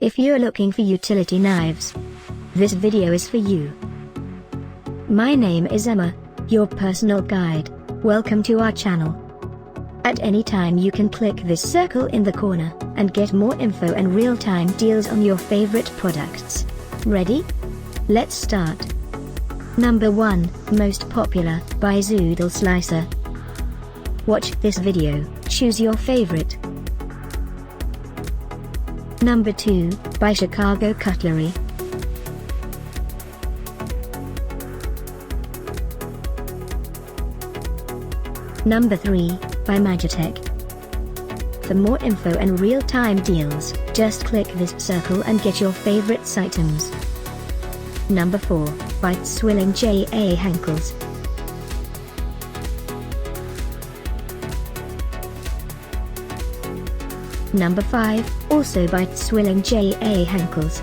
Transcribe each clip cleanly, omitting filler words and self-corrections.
If you're looking for utility knives, this video is for you. My name is Emma, your personal guide. Welcome to our channel. At any time you can click this circle in the corner, and get more info and real-time deals on your favorite products. Ready? Let's start. Number 1, Most Popular, by Zoodle Slicer. Watch this video, choose your favorite. Number 2, by Chicago Cutlery. Number 3, by Magitech. For more info and real-time deals, just click this circle and get your favorites items. Number 4, by ZWILLING J.A. Henckels. Number 5, also by ZWILLING J.A. Henckels.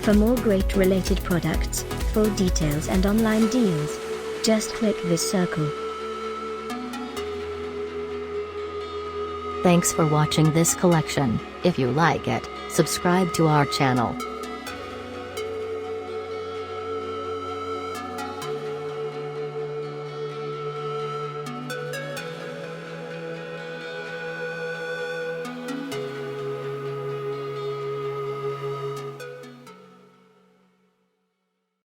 For more great related products, full details and online deals, just click this circle. Thanks for watching this collection. If you like it, subscribe to our channel.